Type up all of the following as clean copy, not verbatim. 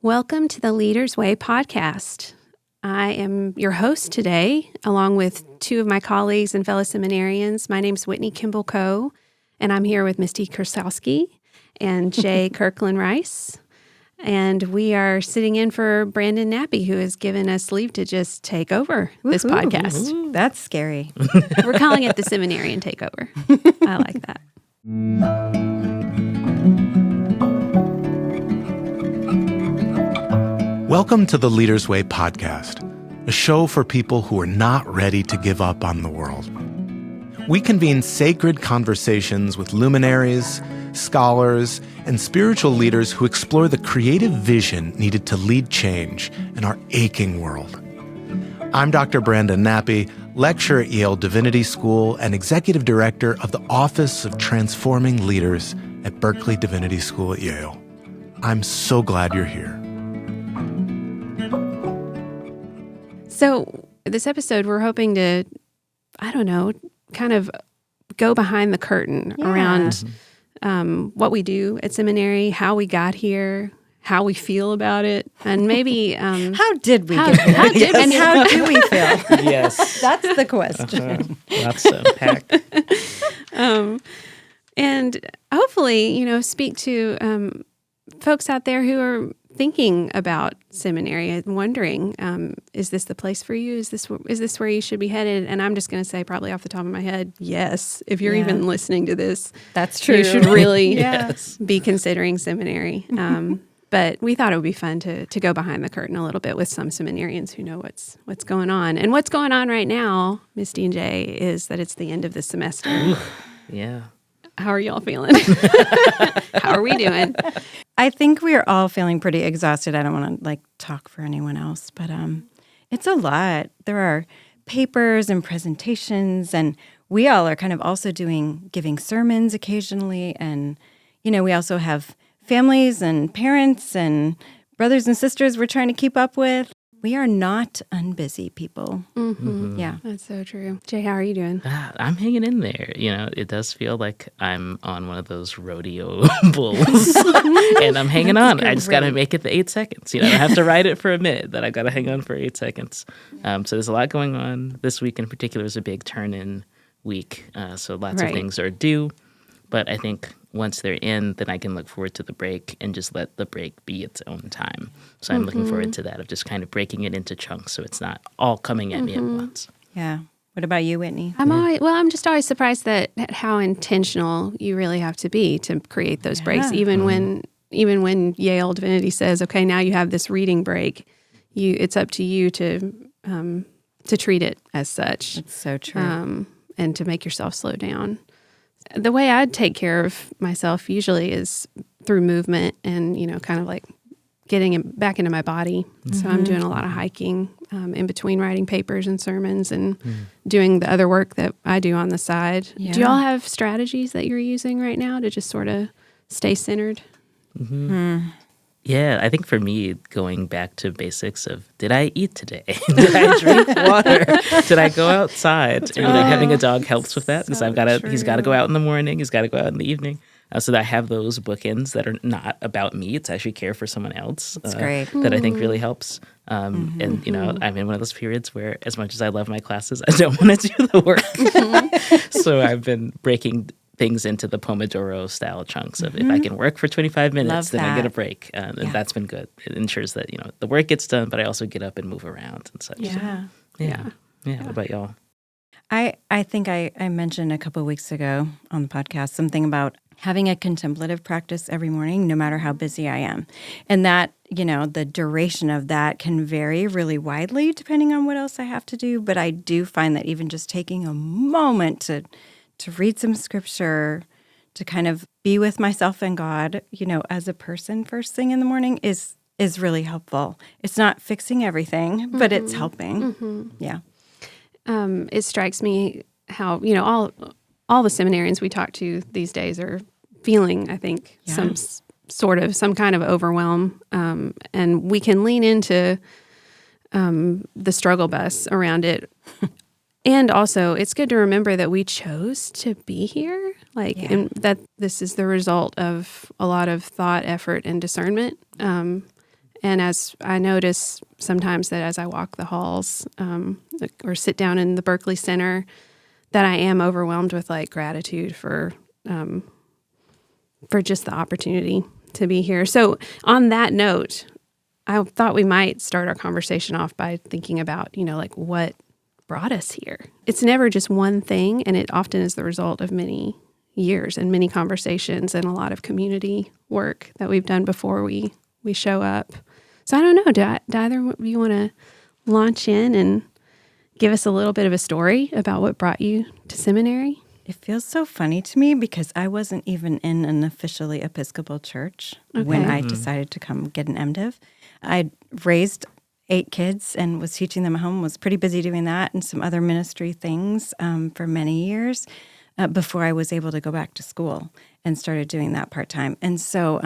Welcome to the Leader's Way podcast. I am your host today, along with two of my colleagues and fellow seminarians. My name is Whitney Kimball Coe, and I'm here with Misty Krasawski and Jae Kirkland Rice. And we are sitting in for Brandon Nappy, who has given us leave to just take over this podcast. Ooh, that's scary. We're calling it the Seminarian Takeover. I like that. Welcome to the Leader's Way podcast, a show for people who are not ready to give up on the world. We convene sacred conversations with luminaries, scholars, and spiritual leaders who explore the creative vision needed to lead change in our aching world. I'm Dr. Brandon Nappy, lecturer at Yale Divinity School and executive director of the Office of Transforming Leaders at Berkeley Divinity School at Yale. I'm so glad you're here. So this episode, we're hoping to, kind of go behind the curtain around what we do at seminary, how we got here, how we feel about it, and maybe how did we get here? And how do we feel? Yes. That's the question. Lots to unpack. And hopefully, speak to folks out there who are thinking about seminary and wondering, is this the place for you? Is this where you should be headed? And I'm just going to say, probably off the top of my head, yes. If you're even listening to this, that's true. You should really Yes. be considering seminary. But we thought it would be fun to go behind the curtain a little bit with some seminarians who know what's going on. And what's going on right now, Misty and Jae, is that it's the end of the semester. Yeah. How are y'all feeling? How are we doing? I think we are all feeling pretty exhausted. I don't want to talk for anyone else, but it's a lot. There are papers and presentations, and we all are kind of also giving sermons occasionally. And, we also have families and parents and brothers and sisters we're trying to keep up with. We are not unbusy people. Mm-hmm. Yeah. That's so true. Jay, how are you doing? I'm hanging in there. It does feel like I'm on one of those rodeo bulls, and I'm hanging on. I just got to make it the 8 seconds. I don't have to ride it for a minute, but I got to hang on for 8 seconds. So there's a lot going on. This week in particular is a big turn-in week, so lots of things are due. But I think once they're in, then I can look forward to the break and just let the break be its own time. So I'm looking forward to that, of just kind of breaking it into chunks so it's not all coming at me at once. Yeah. What about you, Whitney? I'm just always surprised at how intentional you really have to be to create those breaks. Even when Yale Divinity says, okay, now you have this reading break, it's up to you to treat it as such. It's so true. And to make yourself slow down. The way I'd take care of myself usually is through movement and, kind of like getting back into my body. Mm-hmm. So I'm doing a lot of hiking in between writing papers and sermons and doing the other work that I do on the side. Yeah. Do you all have strategies that you're using right now to just sort of stay centered? Mm-hmm. Yeah, I think for me, going back to basics of, did I eat today? Did I drink water? Did I go outside? And having a dog helps with that because he's got to go out in the morning, he's got to go out in the evening. So that I have those bookends that are not about me. It's actually care for someone else. That's great. That I think really helps. And, I'm in one of those periods where as much as I love my classes, I don't want to do the work. So I've been breaking things into the Pomodoro style chunks of if I can work for 25 minutes, then I get a break. And that's been good. It ensures that, the work gets done, but I also get up and move around and such. Yeah. Yeah. What about y'all? I think I mentioned a couple of weeks ago on the podcast something about having a contemplative practice every morning, no matter how busy I am. And that, the duration of that can vary really widely depending on what else I have to do. But I do find that even just taking a moment to read some scripture, to kind of be with myself and God, as a person first thing in the morning is really helpful. It's not fixing everything, but it's helping. Mm-hmm. Yeah. It strikes me how, all the seminarians we talk to these days are feeling, I think, some kind of overwhelm. And we can lean into the struggle bus around it. And also, it's good to remember that we chose to be here, and that this is the result of a lot of thought, effort, and discernment. And as I notice sometimes that as I walk the halls or sit down in the Berkeley Center, that I am overwhelmed with like gratitude for just the opportunity to be here. So on that note, I thought we might start our conversation off by thinking about, like what brought us here. It's never just one thing, and it often is the result of many years and many conversations and a lot of community work that we've done before we show up. So I don't know, do either of you want to launch in and give us a little bit of a story about what brought you to seminary? It feels so funny to me because I wasn't even in an officially Episcopal church when I decided to come get an MDiv. I'd raised 8 kids and was teaching them at home, was pretty busy doing that and some other ministry things for many years before I was able to go back to school and started doing that part-time. And so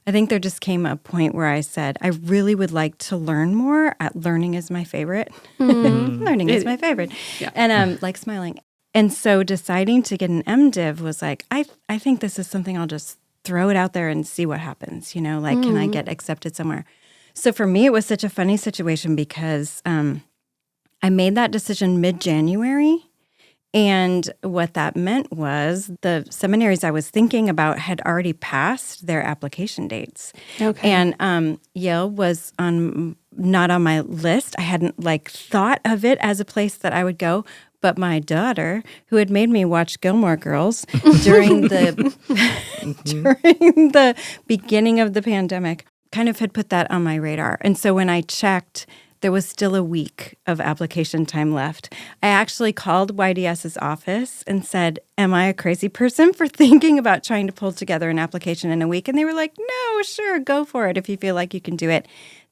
I think there just came a point where I said, I really would like to learn more. Learning is my favorite. Learning is my favorite. Yeah. And like smiling. And so deciding to get an MDiv was like, I think this is something I'll just throw it out there and see what happens. Can I get accepted somewhere? So for me, it was such a funny situation because I made that decision mid-January. And what that meant was the seminaries I was thinking about had already passed their application dates. Okay. And Yale was not on my list. I hadn't thought of it as a place that I would go. But my daughter, who had made me watch Gilmore Girls during the during the beginning of the pandemic, kind of had put that on my radar. And so when I checked, there was still a week of application time left. I actually called YDS's office and said, am I a crazy person for thinking about trying to pull together an application in a week? And they were like, no, sure, go for it if you feel like you can do it.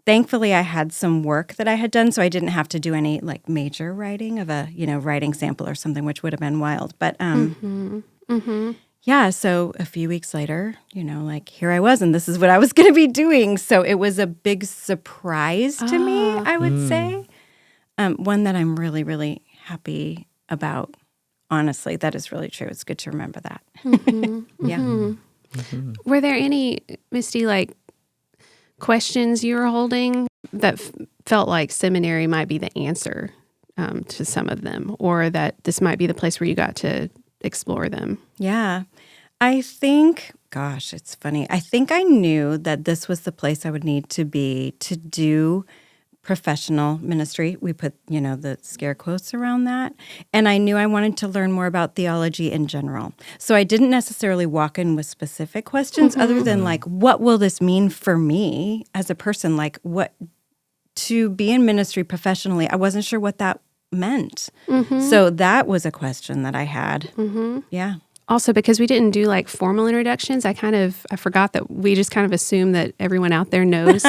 Thankfully, I had some work that I had done, so I didn't have to do any major writing of a writing sample or something, which would have been wild. But yeah, so a few weeks later, here I was, and this is what I was going to be doing. So it was a big surprise to me, I would say. One that I'm really, really happy about. Honestly, that is really true. It's good to remember that. Yeah. Mm-hmm. Were there any, Misty, questions you were holding that felt like seminary might be the answer to some of them, or that this might be the place where you got to explore them? Yeah. I think, gosh, it's funny. I think I knew that this was the place I would need to be to do professional ministry. We put, the scare quotes around that. And I knew I wanted to learn more about theology in general. So I didn't necessarily walk in with specific questions other than what will this mean for me as a person? What to be in ministry professionally, I wasn't sure what that meant. So that was a question that I had. Yeah. Also, because we didn't do formal introductions, I forgot that we just kind of assume that everyone out there knows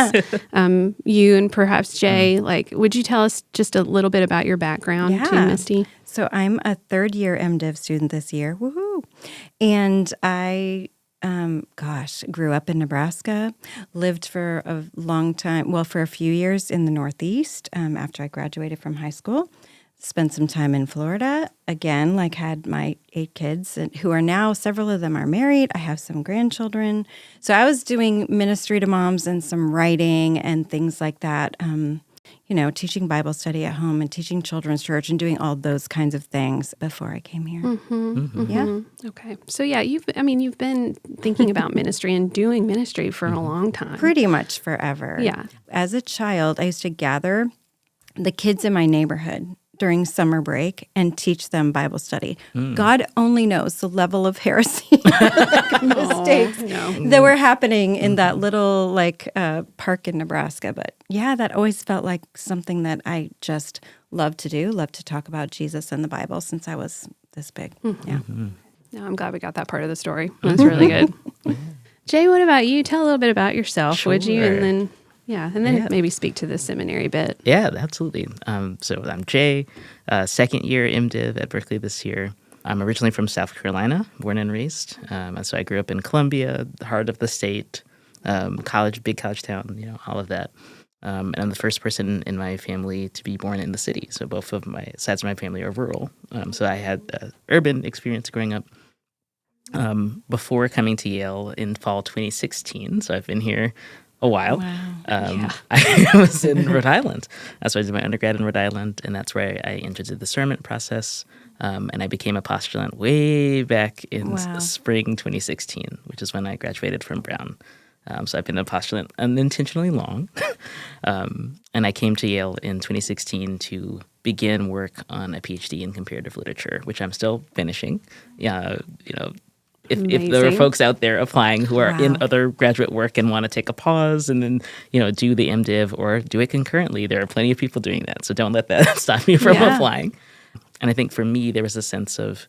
you and perhaps Jae. Would you tell us just a little bit about your background too, Misty? So I'm a third-year MDiv student this year. Woohoo! And I, grew up in Nebraska, lived for a long time, for a few years in the Northeast after I graduated from high school. Spent some time in Florida. Again, had my 8 kids who are now, several of them are married. I have some grandchildren. So I was doing ministry to moms and some writing and things like that, teaching Bible study at home and teaching children's church and doing all those kinds of things before I came here. Yeah. Okay. So yeah, you've been thinking about ministry and doing ministry for a long time. Pretty much forever. Yeah. As a child, I used to gather the kids in my neighborhood during summer break and teach them Bible study. God only knows the level of heresy, mistakes that were happening in that little park in Nebraska. But yeah, that always felt like something that I just loved to do, loved to talk about Jesus and the Bible since I was this big. Yeah. No, I'm glad we got that part of the story. That's really good. Jae, what about you? Tell a little bit about yourself, would you? And then maybe speak to the seminary bit. Yeah, absolutely. So I'm Jae, second year MDiv at Berkeley this year. I'm originally from South Carolina, born and raised. And so I grew up in Columbia, the heart of the state, big college town, all of that. And I'm the first person in my family to be born in the city. So both of my sides of my family are rural. So I had urban experience growing up before coming to Yale in fall 2016. So I've been here a while. Wow. I was in Rhode Island. So I did my undergrad in Rhode Island, and that's where I entered the discernment process. And I became a postulant way back in spring 2016, which is when I graduated from Brown. So I've been a postulant unintentionally long. And I came to Yale in 2016 to begin work on a PhD in comparative literature, which I'm still finishing. If there are folks out there applying who are in other graduate work and want to take a pause and then, do the MDiv or do it concurrently, there are plenty of people doing that. So don't let that stop you from applying. And I think for me, there was a sense of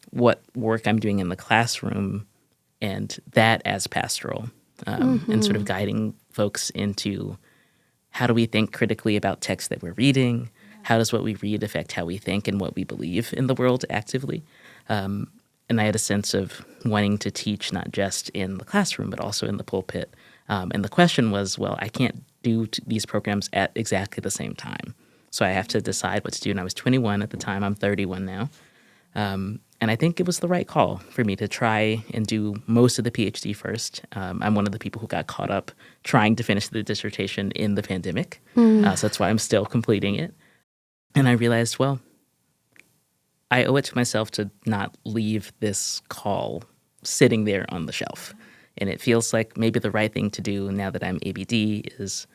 what work I'm doing in the classroom and that as pastoral and sort of guiding folks into how do we think critically about texts that we're reading? How does what we read affect how we think and what we believe in the world actively? And I had a sense of wanting to teach not just in the classroom, but also in the pulpit. And the question was, well, I can't do these programs at exactly the same time. So I have to decide what to do. And I was 21 at the time. I'm 31 now. And I think it was the right call for me to try and do most of the PhD first. I'm one of the people who got caught up trying to finish the dissertation in the pandemic. So that's why I'm still completing it. And I realized, well, I owe it to myself to not leave this call sitting there on the shelf. And it feels like maybe the right thing to do now that I'm ABD is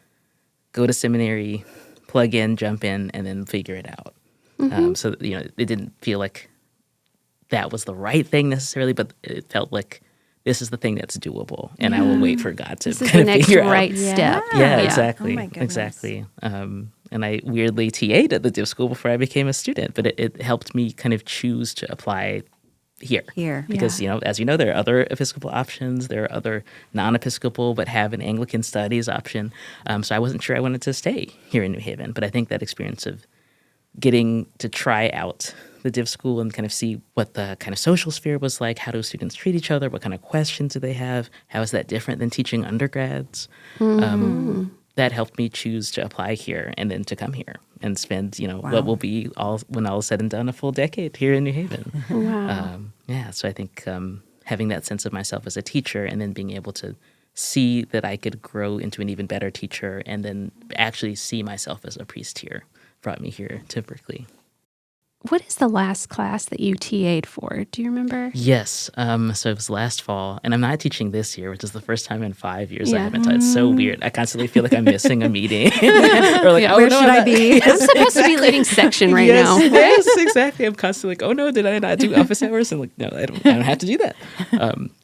go to seminary, plug in, jump in, and then figure it out. So, it didn't feel like that was the right thing necessarily, but it felt like this is the thing that's doable, and I will wait for God to kind of figure out. This is the next right step. Yeah, exactly. Oh my goodness. Exactly. And I weirdly TA'd at the Div School before I became a student, but it helped me kind of choose to apply here. Because, as you know, there are other Episcopal options. There are other non-Episcopal but have an Anglican studies option. So I wasn't sure I wanted to stay here in New Haven. But I think that experience of getting to try out the Div School and kind of see what the kind of social sphere was like, how do students treat each other, what kind of questions do they have, how is that different than teaching undergrads? That helped me choose to apply here and then to come here and spend, what will be when all is said and done, a full decade here in New Haven. So I think having that sense of myself as a teacher and then being able to see that I could grow into an even better teacher and then actually see myself as a priest here brought me here to Berkeley. What is the last class that you TA'd for? Do you remember? Yes. So it was last fall, and I'm not teaching this year, which is the first time in 5 years I haven't taught. It's so weird. I constantly feel like I'm missing a meeting. Or like, where should I be? I'm supposed to be leading section right now. Yes, exactly. I'm constantly like, oh no, did I not do office hours? And like, no, I don't have to do that.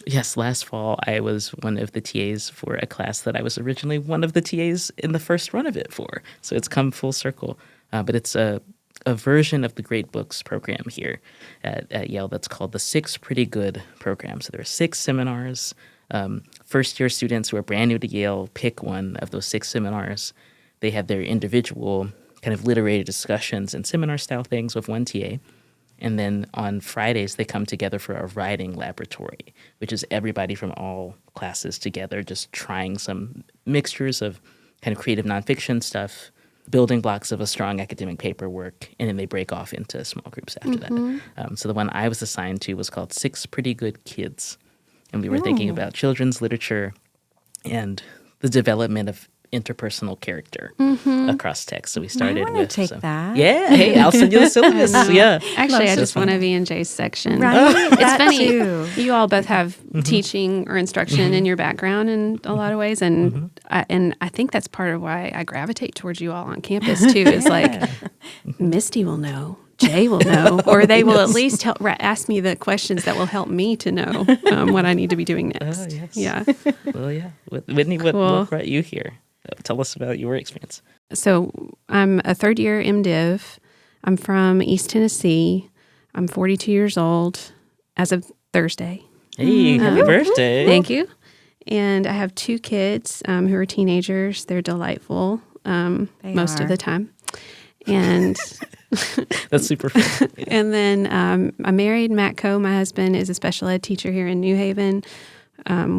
Yes, last fall I was one of the TAs for a class that I was originally one of the TAs in the first run of it for. So it's come full circle. But it's a version of the Great Books program here at Yale that's called the Six Pretty Good program. So there are 6 seminars. First-year students who are brand new to Yale pick one of those 6 seminars. They have their individual kind of literary discussions and seminar-style things with one TA. And then on Fridays, they come together for a writing laboratory, which is everybody from all classes together just trying some mixtures of kind of creative nonfiction stuff, building blocks of a strong academic paperwork, and then they break off into small groups after that. So the one I was assigned to was called 6 Pretty Good Kids. And we were thinking about children's literature and the development of interpersonal character across text. So we started with take that. Yeah, hey, I'll send you the syllabus. Yeah. Actually, I just want to be in Jay's section. Right. It's funny. You all both have teaching or instruction in your background in a lot of ways, and I think that's part of why I gravitate towards you all on campus too. Is like Misty will know, Jay will know, or they will at least ask me the questions that will help me to know what I need to be doing next. Yes. Yeah. Well, yeah. Whitney, what brought you here? Tell us about your experience. So I'm a third-year MDiv. I'm from East Tennessee. I'm 42 years old as of Thursday. Hey, happy birthday. Thank you. And I have 2 kids who are teenagers. They're delightful most of the time. And that's super fun. And then I'm married. Matt Coe, my husband, is a special ed teacher here in New Haven.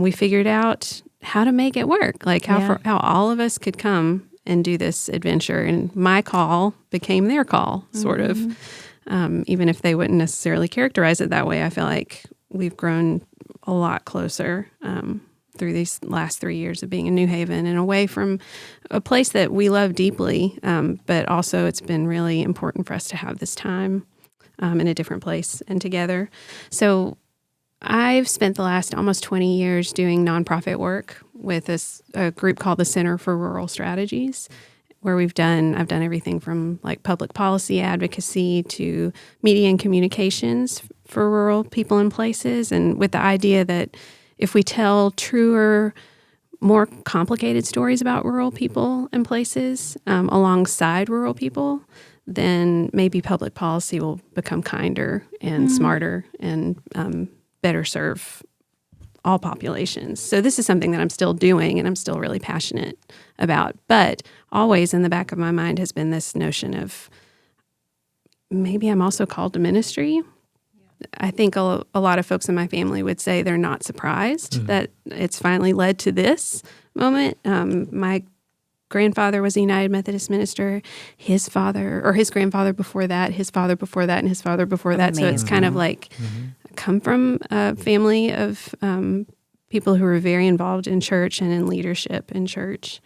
We figured out how to make it work, like how all of us could come and do this adventure. And my call became their call, sort of. Even if they wouldn't necessarily characterize it that way, I feel like we've grown a lot closer through these last 3 years of being in New Haven and away from a place that we love deeply, but also it's been really important for us to have this time in a different place and together. So I've spent the last almost 20 years doing nonprofit work with a group called the Center for Rural Strategies, where I've done everything from like public policy advocacy to media and communications for rural people and places, and with the idea that if we tell truer, more complicated stories about rural people and places alongside rural people, then maybe public policy will become kinder and smarter and better serve all populations. So this is something that I'm still doing and I'm still really passionate about. But always in the back of my mind has been this notion of maybe I'm also called to ministry. I think a lot of folks in my family would say they're not surprised that it's finally led to this moment. My grandfather was a United Methodist minister. His father, or his grandfather before that, his father before that, and his father before that. Amazing. So it's kind of like come from a family of people who were very involved in church and in leadership in church.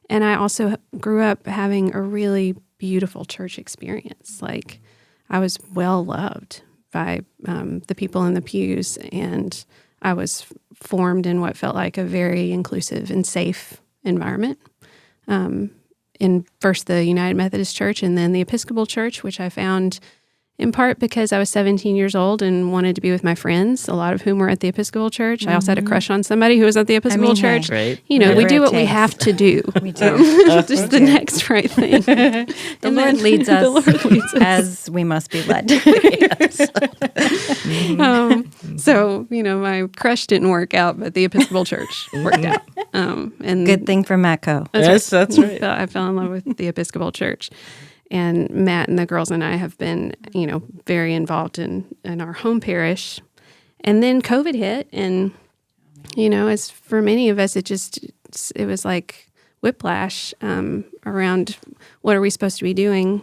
And I also grew up having a really beautiful church experience. Like I was well loved by the people in the pews, and I was formed in what felt like a very inclusive and safe environment. In first the United Methodist Church and then the Episcopal Church, which I found in part because I was 17 years old and wanted to be with my friends, a lot of whom were at the Episcopal Church. I also had a crush on somebody who was at the Episcopal Church. Hey, right. You know, we Whatever do it what we takes. have to do. We do. Just the next right thing. The Lord leads us, The Lord leads us. as we must be led. So, you know, my crush didn't work out, but the Episcopal Church worked out. And Good thing for Matt Coe. That's right. I fell in love with the Episcopal Church. And Matt and the girls and I have been, you know, very involved in our home parish. And then COVID hit. And, you know, as for many of us, it was like whiplash around what are we supposed to be doing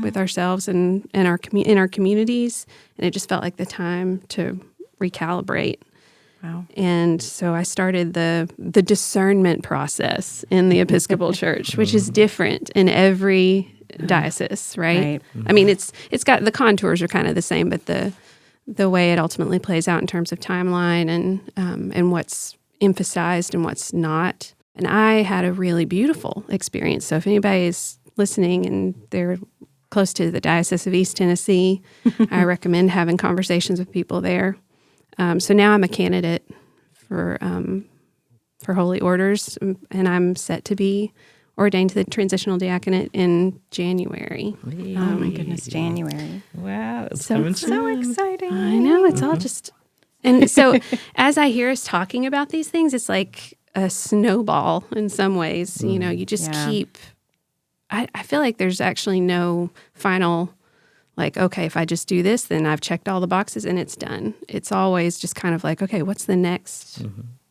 with ourselves and in our communities. And it just felt like the time to recalibrate. Wow. And so I started the discernment process in the Episcopal Church, which is different in every diocese, right? I mean, it's got the contours are kind of the same, but the way it ultimately plays out in terms of timeline and what's emphasized and what's not. And I had a really beautiful experience. So if anybody is listening and they're close to the Diocese of East Tennessee, I recommend having conversations with people there. So now I'm a candidate for holy orders, and I'm set to be ordained to the transitional diaconate in January. Oh my goodness, January. Wow. It's So- coming so soon. exciting. I know, it's all just... And so as I hear us talking about these things, it's like a snowball in some ways. You know, you just Yeah. keep... I feel like there's actually no final... Like, okay, if I just do this, then I've checked all the boxes and it's done. It's always just kind of like, okay, what's the next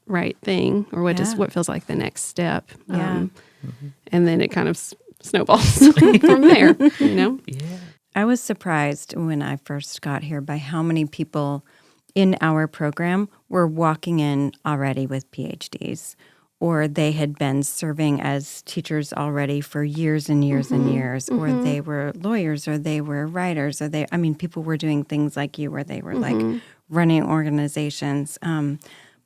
right thing, or what Yeah. what feels like the next step? Yeah. And then it kind of snowballs from there. You know, Yeah. I was surprised when I first got here by how many people in our program were walking in already with PhDs, or they had been serving as teachers already for years and years and years, or they were lawyers, or they were writers, or people were doing things like you, where they were like running organizations.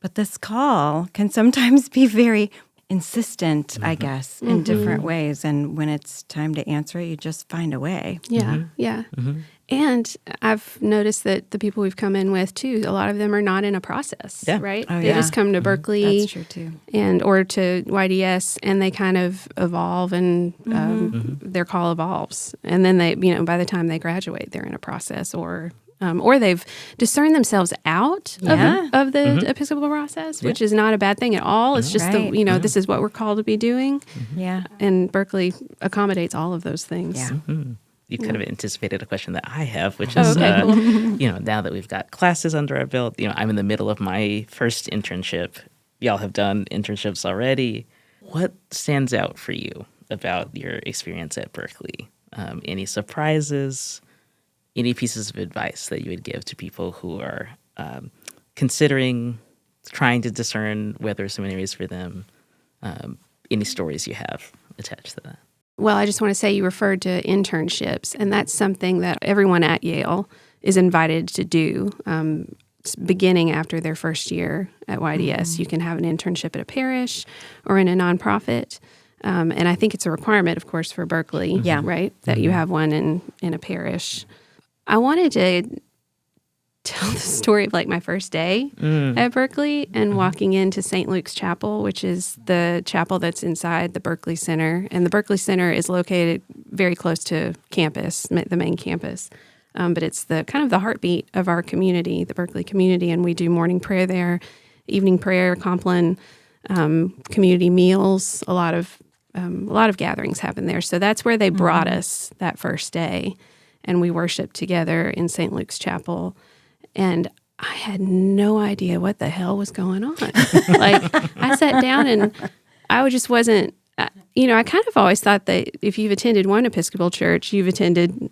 But this call can sometimes be very insistent, I guess, in different ways. And when it's time to answer it, you just find a way. yeah, yeah. And I've noticed that the people we've come in with too, a lot of them are not in a process, Yeah. right? Oh, They yeah. just come to Berkeley. That's true too. Or to YDS, and they kind of evolve, and their call evolves. And then they, you know, by the time they graduate, they're in a process, or they've discerned themselves out Yeah. of the Episcopal process, which is not a bad thing at all. It's just Right. this is what we're called to be doing, Yeah. and Berkeley accommodates all of those things. Yeah. You kind of anticipated a question that I have, which is, okay, cool. you know, now that we've got classes under our belt, you know, I'm in the middle of my first internship. Y'all have done internships already. What stands out for you about your experience at Berkeley? Any surprises? Any pieces of advice that you would give to people who are considering trying to discern whether seminary is for them. Any stories you have attached to that? Well, I just want to say you referred to internships, and that's something that everyone at Yale is invited to do. Beginning after their first year at YDS, you can have an internship at a parish or in a nonprofit. And I think it's a requirement, of course, for Berkeley, right, that you have one in a parish. I wanted to tell the story of like my first day at Berkeley and walking into St. Luke's Chapel, which is the chapel that's inside the Berkeley Center. And the Berkeley Center is located very close to campus, the main campus. But it's the kind of the heartbeat of our community, the Berkeley community, and we do morning prayer there, evening prayer, Compline, community meals. A lot of gatherings happen there. So that's where they brought us that first day, and we worshiped together in St. Luke's Chapel. And I had no idea what the hell was going on. Like, I sat down and I just wasn't. I kind of always thought that if you've attended one Episcopal church, you've attended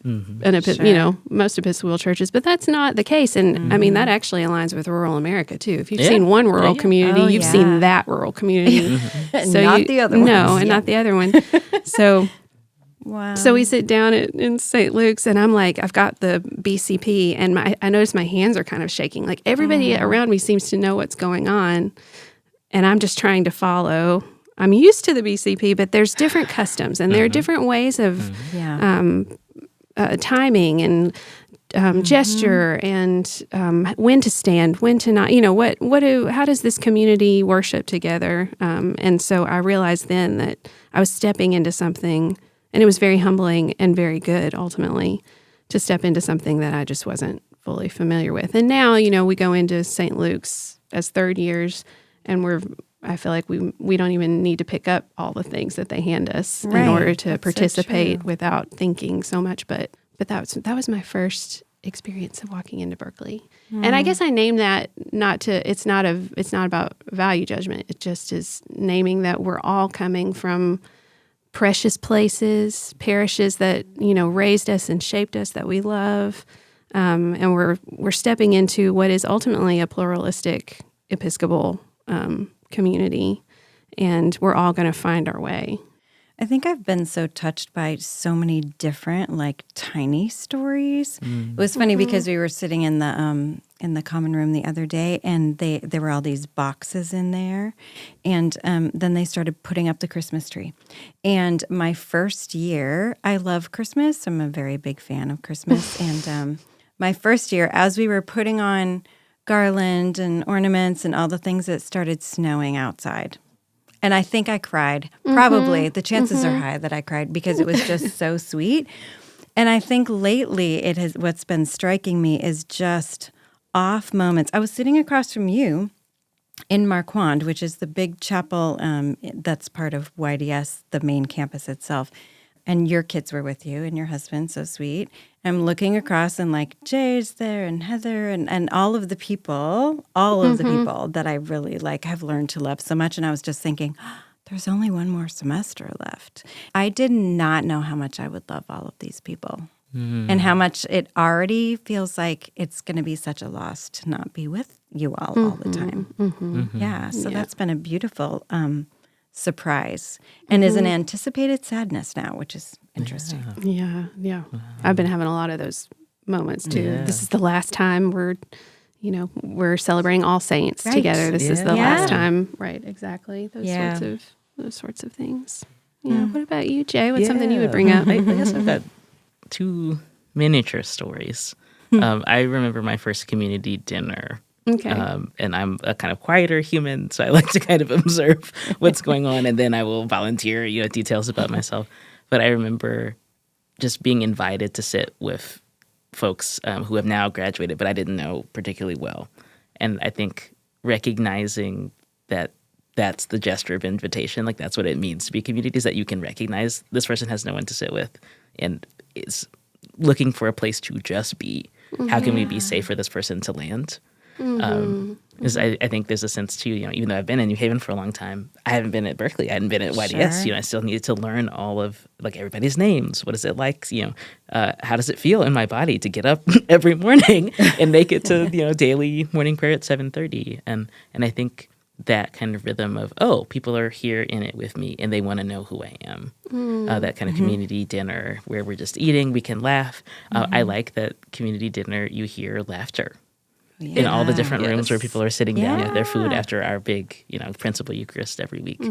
most Episcopal churches, but that's not the case. And I mean, that actually aligns with rural America too. If you've seen one rural community, you've seen that rural community. So not the other one. No, and not the other one. So, so we sit down in St. Luke's, and I'm like, I've got the BCP, and I notice my hands are kind of shaking. Like everybody around me seems to know what's going on, and I'm just trying to follow. I'm used to the BCP, but there's different customs, and there are different ways of timing and gesture, and when to stand, when to not. How does this community worship together? And so I realized then that I was stepping into something, and it was very humbling and very good ultimately to step into something that I just wasn't fully familiar with. And now, we go into St. Luke's as third years, and I feel like we don't even need to pick up all the things that they hand us in order to participate without thinking so much. But that was my first experience of walking into Berkeley. And I guess I named that it's not about value judgment. It just is naming that we're all coming from precious places, parishes that, raised us and shaped us, that we love. And we're stepping into what is ultimately a pluralistic Episcopal community, and we're all going to find our way. I think I've been so touched by so many different, tiny stories. It was funny because we were sitting in the common room the other day, and there were all these boxes in there, and then they started putting up the Christmas tree. And my first year, I love Christmas. I'm a very big fan of Christmas, and my first year, as we were putting on garland and ornaments and all the things, that started snowing outside. And I think I cried. Probably. The chances are high that I cried because it was just so sweet. And I think lately what's been striking me is just off moments. I was sitting across from you in Marquand, which is the big chapel that's part of YDS, the main campus itself. And your kids were with you and your husband, so sweet. I'm looking across and Jay's there and Heather and all of the people that I really have learned to love so much. And I was just thinking, there's only one more semester left. I did not know how much I would love all of these people and how much it already feels like it's going to be such a loss to not be with you all the time. Yeah, so that's been a beautiful surprise and is an anticipated sadness now, which is interesting. Yeah. I've been having a lot of those moments too. Yeah. This is the last time we're celebrating All Saints together. This is the last time, right? Exactly. Those sorts of things. Yeah. What about you, Jay? What's something you would bring up? I guess I've got two miniature stories. I remember my first community dinner. Okay. And I'm a kind of quieter human, so I like to kind of observe what's going on, and then I will volunteer, details about myself. But I remember just being invited to sit with folks who have now graduated, but I didn't know particularly well. And I think recognizing that that's the gesture of invitation, that's what it means to be community, is that you can recognize this person has no one to sit with and is looking for a place to just be. How can we be safe for this person to land? Because I think there's a sense too, even though I've been in New Haven for a long time, I haven't been at Berkeley. I hadn't been at YDS. Sure. I still needed to learn all of everybody's names. What is it like? How does it feel in my body to get up every morning and make it to daily morning prayer at 7:30? And I think that kind of rhythm of, people are here in it with me and they want to know who I am. That kind of community dinner where we're just eating, we can laugh. I like that community dinner, you hear laughter in all the different rooms where people are sitting down with their food after our big, principal Eucharist every week.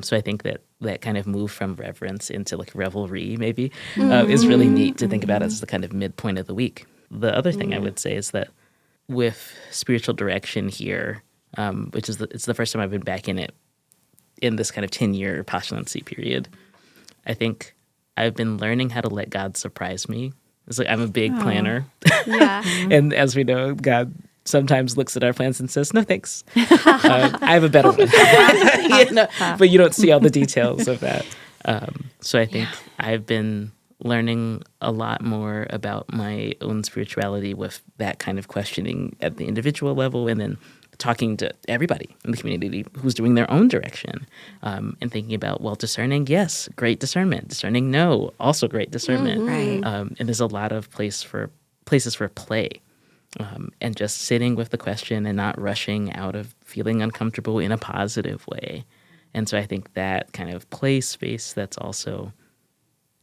So I think that kind of move from reverence into revelry maybe is really neat to think about as the kind of midpoint of the week. The other thing I would say is that with spiritual direction here, which is it's the first time I've been back in it in this kind of 10-year postulancy period. I think I've been learning how to let God surprise me. It's I'm a big planner. Yeah. And as we know, God sometimes looks at our plans and says, no, thanks. I have a better one. But you don't see all the details of that. So I think I've been learning a lot more about my own spirituality with that kind of questioning at the individual level, and then talking to everybody in the community who's doing their own direction, and thinking about, discerning, yes, great discernment. Discerning, no, also great discernment. Right. And there's a lot of places for play, and just sitting with the question and not rushing out of feeling uncomfortable in a positive way. And so I think that kind of play space that's also,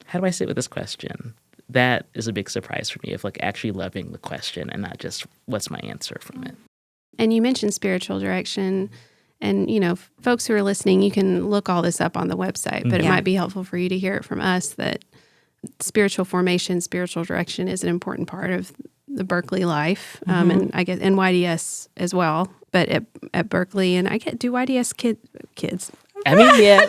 how do I sit with this question? That is a big surprise for me of actually loving the question and not just what's my answer from it. And you mentioned spiritual direction, and folks who are listening, you can look all this up on the website, but it might be helpful for you to hear it from us that spiritual formation, spiritual direction is an important part of the Berkeley life, and I guess in YDS as well. But at Berkeley, and do YDS kids. I mean, yeah,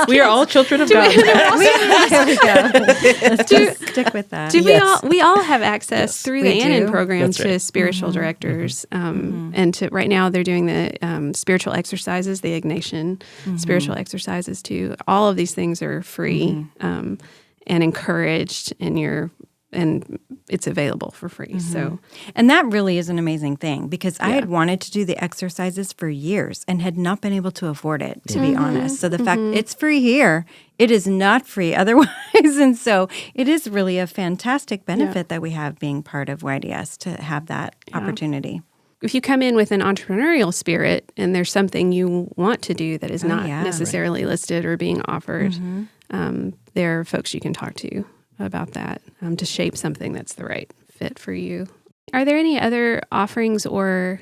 we are all children of God. There we go. Let's just stick with that. We all have access through the Annan program That's to right. spiritual directors, and to right now they're doing the spiritual exercises, the Ignatian spiritual exercises too. All of these things are free and encouraged, and it's available for free. So, and that really is an amazing thing, because I had wanted to do the exercises for years and had not been able to afford it, to be honest. So the fact it's free here, it is not free otherwise. And so it is really a fantastic benefit that we have being part of YDS to have that opportunity. if you come in with an entrepreneurial spirit and there's something you want to do that is not necessarily listed or being offered, there are folks you can talk to about that to shape something that's the right fit for you. Are there any other offerings or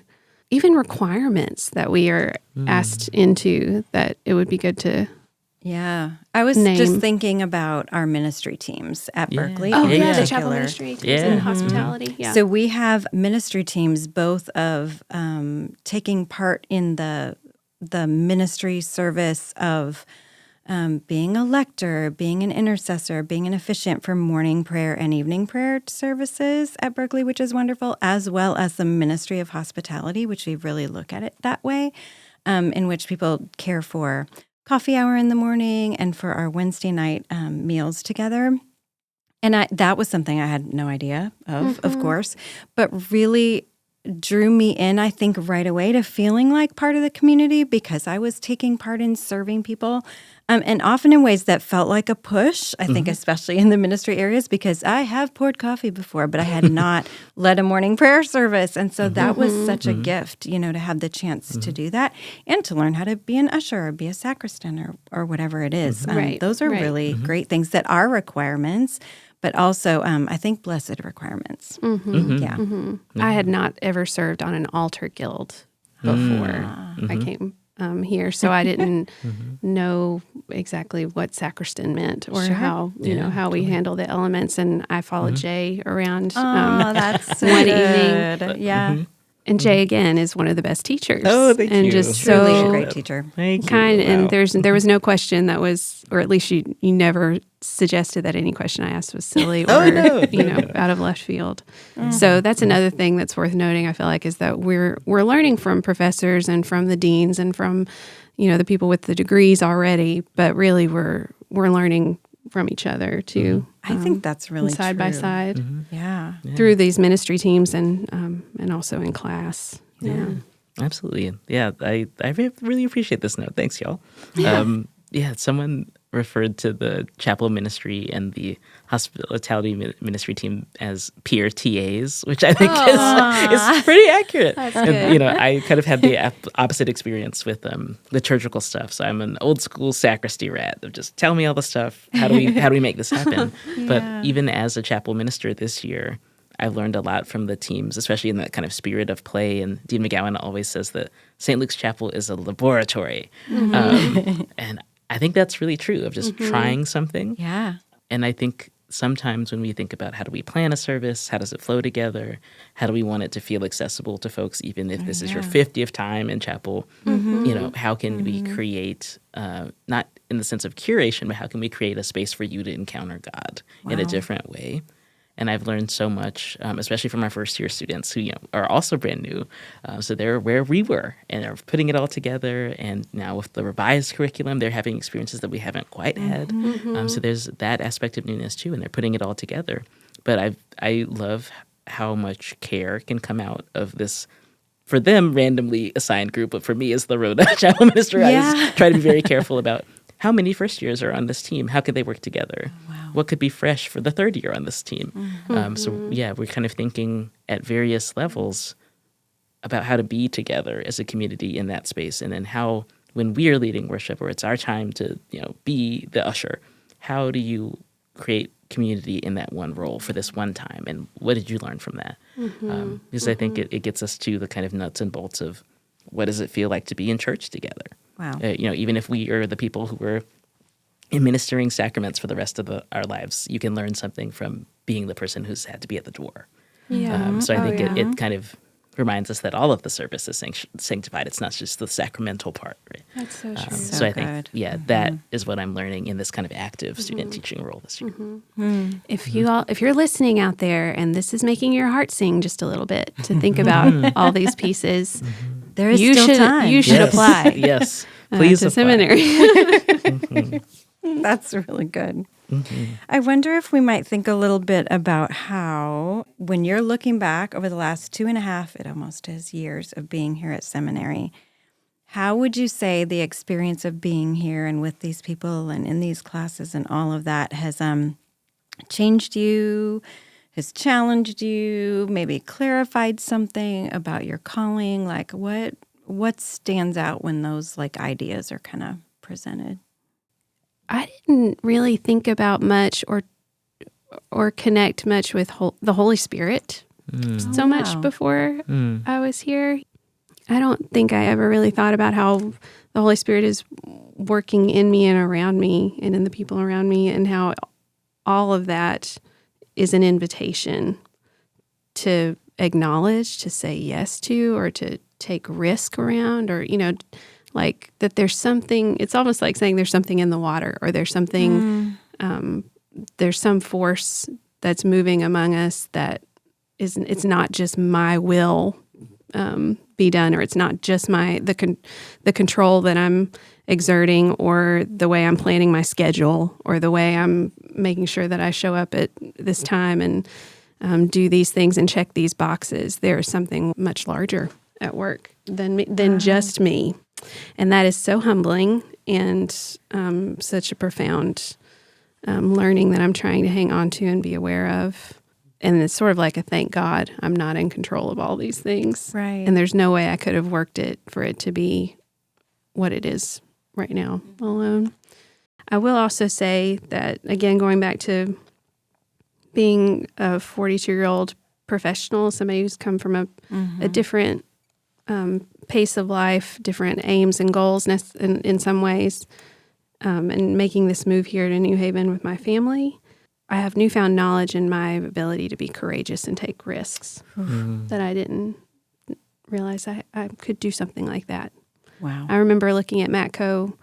even requirements that we are asked into that it would be good to I was just thinking about our ministry teams at Berkeley. Oh, in the chapel particular. ministry teams and hospitality. Yeah. So we have ministry teams both of taking part in the ministry service of being a lector, being an intercessor, being an officiant for morning prayer and evening prayer services at Berkeley, which is wonderful, as well as the ministry of hospitality, which we really look at it that way, in which people care for coffee hour in the morning and for our Wednesday night meals together. And that was something I had no idea of course, but really drew me in, I think, right away to feeling like part of the community because I was taking part in serving people and often in ways that felt like a push, I think, especially in the ministry areas, because I have poured coffee before, but I had not led a morning prayer service. And so that was such a gift, you know, to have the chance to do that and to learn how to be an usher or be a sacristan or whatever it is. Those are really great things that are requirements, but also, I think, blessed requirements. I had not ever served on an altar guild before I came here, so I didn't know exactly what sacristan meant or how how we handle the elements. And I followed Jae around. That's so one good. evening. And Jae again is one of the best teachers. Oh, thank you. And just Truly so a great teacher. kind. And there was no question that was, or at least you never suggested that any question I asked was silly or out of left field. So that's another thing that's worth noting. I feel like is that we're learning from professors and from the deans and from the people with the degrees already, but really we're learning from each other too. I think that's really side true. by side. Yeah. Through these ministry teams and also in class. Yeah, absolutely. Yeah, I really appreciate this note. Thanks, y'all. Someone referred to the chapel ministry and the hospitality ministry team as peer TAs, which I think is pretty accurate. That's and, good. I kind of had the opposite experience with liturgical stuff. So I'm an old school sacristy rat of just tell me all the stuff. How do we make this happen? But even as a chapel minister this year, I've learned a lot from the teams, especially in that kind of spirit of play. And Dean McGowan always says that St. Luke's Chapel is a laboratory. And I think that's really true of just trying something. Yeah. And I think sometimes when we think about how do we plan a service, how does it flow together, how do we want it to feel accessible to folks, even if this is your 50th time in chapel, how can we create, not in the sense of curation, but how can we create a space for you to encounter God in a different way? And I've learned so much, especially from our first-year students who are also brand new. So they're where we were, and they're putting it all together. And now with the revised curriculum, they're having experiences that we haven't quite had. So there's that aspect of newness too, and they're putting it all together. But I love how much care can come out of this, for them, randomly assigned group. But for me, as the Rhoda chapel minister, I was trying to be very careful about how many first years are on this team. How could they work together? What could be fresh for the third year on this team? We're kind of thinking at various levels about how to be together as a community in that space. And then how, when we are leading worship or it's our time to, be the usher, how do you create community in that one role for this one time? And what did you learn from that? Because I think it gets us to the kind of nuts and bolts of what does it feel like to be in church together? Wow. Even if we are the people who are administering sacraments for the rest of our lives, you can learn something from being the person who's had to be at the door. So I think it kind of reminds us that all of the service is sanctified. It's not just the sacramental part, right? That's so true. So I think, that is what I'm learning in this kind of active student teaching role this year. If you're listening out there and this is making your heart sing just a little bit to think about all these pieces, there is still time. You should apply. Yes, please to apply. seminary. That's really good. I wonder if we might think a little bit about how, when you're looking back over the last 2.5, it almost is, years of being here at seminary, how would you say the experience of being here and with these people and in these classes and all of that has changed you, has challenged you, maybe clarified something about your calling? Like what stands out when those ideas are kind of presented? I didn't really think about much or connect much with the Holy Spirit so much before I was here. I don't think I ever really thought about how the Holy Spirit is working in me and around me and in the people around me, and how all of that is an invitation to acknowledge, to say yes to, or to take risk around, or, that there's something. It's almost like saying there's something in the water, or there's something, there's some force that's moving among us that it's not just my will be done, or it's not just the control that I'm exerting, or the way I'm planning my schedule, or the way I'm making sure that I show up at this time and do these things and check these boxes. There is something much larger at work than just me. And that is so humbling and such a profound learning that I'm trying to hang on to and be aware of. And it's sort of like a thank God I'm not in control of all these things. Right. And there's no way I could have worked it for it to be what it is right now alone. I will also say that, again, going back to being a 42-year-old professional, somebody who's come from a different pace of life, different aims and goals in some ways, and making this move here to New Haven with my family, I have newfound knowledge in my ability to be courageous and take risks that I didn't realize I could do something like that. Wow. I remember looking at Matt Coe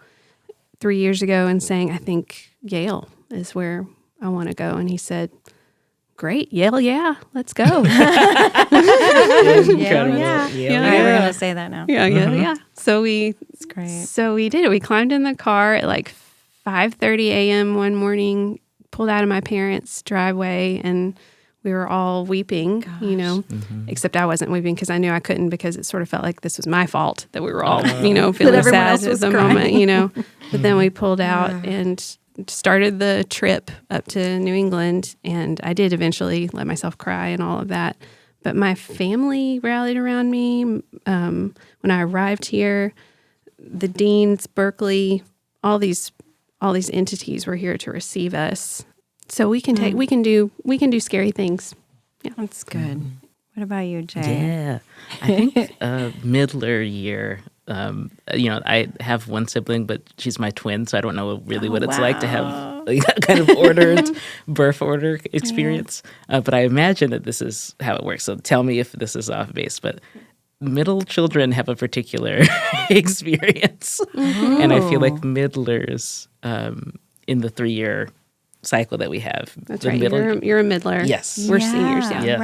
3 years ago and saying, I think Yale is where I want to go. And he said, great, Yale, yeah, let's go. Incredible. Yeah. We're going to say that now. Yeah. So It's great. So we did it. We climbed in the car at 5:30 a.m. one morning, pulled out of my parents' driveway, and we were all weeping, you know, except I wasn't weeping because I knew I couldn't, because it sort of felt like this was my fault that we were all, you know, feeling sad at the moment, you know. But then we pulled out and started the trip up to New England, and I did eventually let myself cry and all of that. But my family rallied around me. When I arrived here, the deans, Berkeley, all these entities were here to receive us. So we can do scary things. Yeah, that's good. What about you, Jae? Yeah, I think middler year. You know, I have one sibling, but she's my twin, so I don't know really what it's like to have like, that kind of ordered birth order experience. But I imagine that this is how it works. So tell me if this is off base. But middle children have a particular experience, and I feel like middlers in the 3-year cycle that we have. That's right. You're a middler. Yes. We're seniors. Yeah. Yes.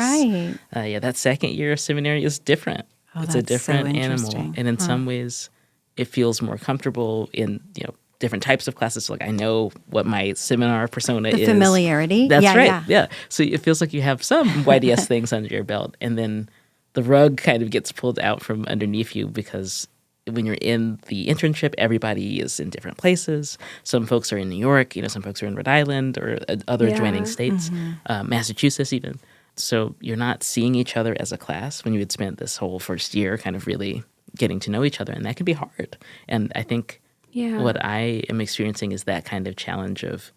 Right. That second year of seminary is different. It's a different animal. And in some ways, it feels more comfortable in, you know, different types of classes. So, like, I know what my seminar persona is. The familiarity. That's right. Yeah. So it feels like you have some YDS things under your belt. And then the rug kind of gets pulled out from underneath you, because when you're in the internship, everybody is in different places. Some folks are in New York, you know, some folks are in Rhode Island or other adjoining states, Massachusetts even. So you're not seeing each other as a class when you had spent this whole first year kind of really getting to know each other, and that can be hard. And I think what I am experiencing is that kind of challenge of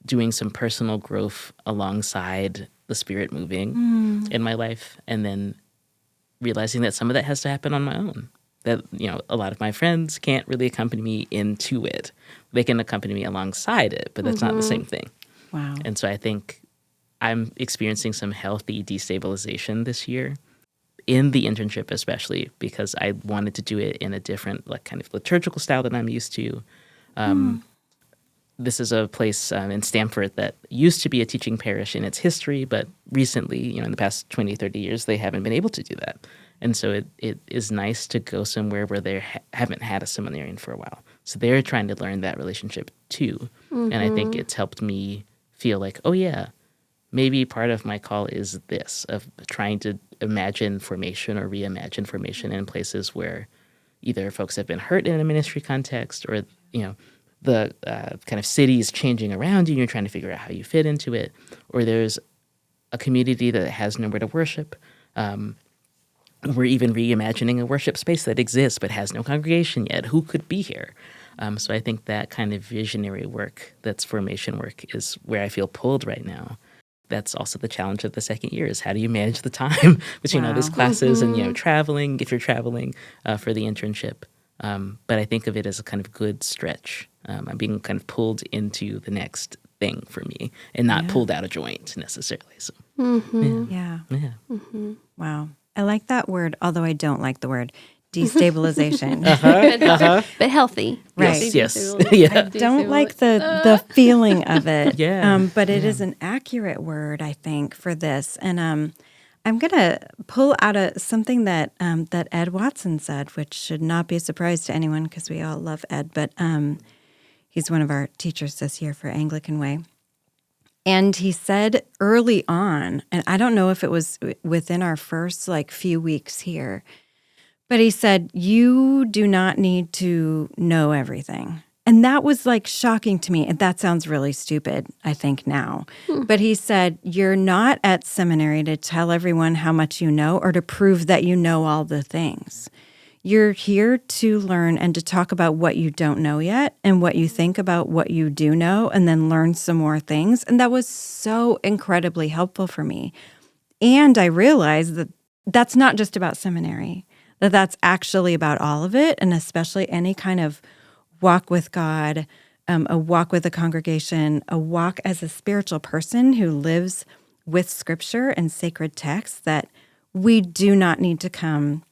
doing some personal growth alongside the Spirit moving in my life, and then realizing that some of that has to happen on my own. That, you know, a lot of my friends can't really accompany me into it. They can accompany me alongside it, but that's not the same thing. Wow. And so I think I'm experiencing some healthy destabilization this year in the internship, especially because I wanted to do it in a different, like, kind of liturgical style than I'm used to. This is a place in Stamford that used to be a teaching parish in its history, but recently, you know, in the past 20, 30 years, they haven't been able to do that. And so it is nice to go somewhere where they haven't had a seminarian for a while. So they're trying to learn that relationship too. And I think it's helped me feel like, oh yeah, maybe part of my call is this, of trying to imagine formation or reimagine formation in places where either folks have been hurt in a ministry context, or, you know, the kind of city is changing around you and you're trying to figure out how you fit into it, or there's a community that has nowhere to worship. We're even reimagining a worship space that exists but has no congregation yet. Who could be here? So I think that kind of visionary work, that's formation work, is where I feel pulled right now. That's also the challenge of the second year, is how do you manage the time between all these classes and, you know, traveling, if you're traveling for the internship. But I think of it as a kind of good stretch. I'm being kind of pulled into the next thing for me, and not pulled out of joint necessarily. So, Wow. I like that word, although I don't like the word destabilization. But healthy. Right. Yes. I don't like the feeling of it. But it is an accurate word, I think, for this. And I'm going to pull out something that that Ed Watson said, which should not be a surprise to anyone because we all love Ed. But he's one of our teachers this year for Anglican Way. And he said early on, and I don't know if it was within our first few weeks here, but he said, you do not need to know everything. And that was shocking to me. And that sounds really stupid, I think now. But he said, you're not at seminary to tell everyone how much you know or to prove that you know all the things. You're here to learn and to talk about what you don't know yet and what you think about what you do know, and then learn some more things. And that was so incredibly helpful for me. And I realized that that's not just about seminary, that's actually about all of it, and especially any kind of walk with God, a walk with a congregation, a walk as a spiritual person who lives with Scripture and sacred texts, that we do not need to come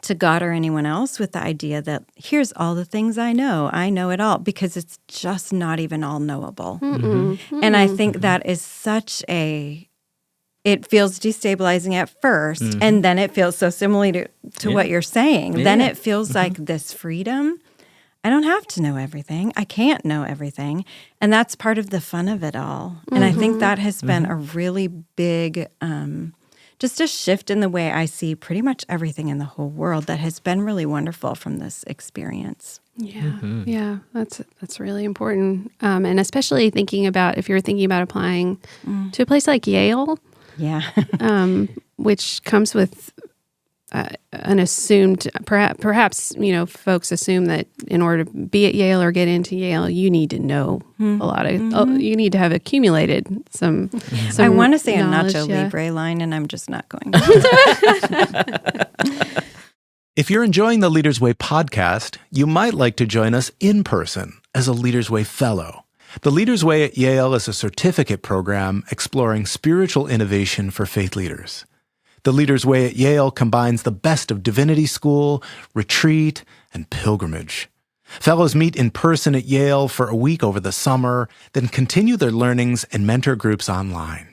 to God or anyone else with the idea that here's all the things I know it all, because it's just not even all knowable. And I think that is it feels destabilizing at first, and then it feels so similar to what you're saying. Then it feels like this freedom I don't have to know everything. I can't know everything. And that's part of the fun of it all. And I think that has been a really big, just a shift in the way I see pretty much everything in the whole world that has been really wonderful from this experience. Yeah, yeah, that's really important. And especially thinking about, if you're thinking about applying to a place like Yale, which comes with an assumed, perhaps, folks assume that in order to be at Yale or get into Yale, you need to know a lot of, you need to have accumulated some I want to say knowledge, a Nacho Libre line, and I'm just not going If you're enjoying the Leaders Way podcast, you might like to join us in person as a Leaders Way Fellow. The Leaders Way at Yale is a certificate program exploring spiritual innovation for faith leaders. The Leaders Way at Yale combines the best of Divinity School, retreat, and pilgrimage. Fellows meet in person at Yale for a week over the summer, then continue their learnings and mentor groups online.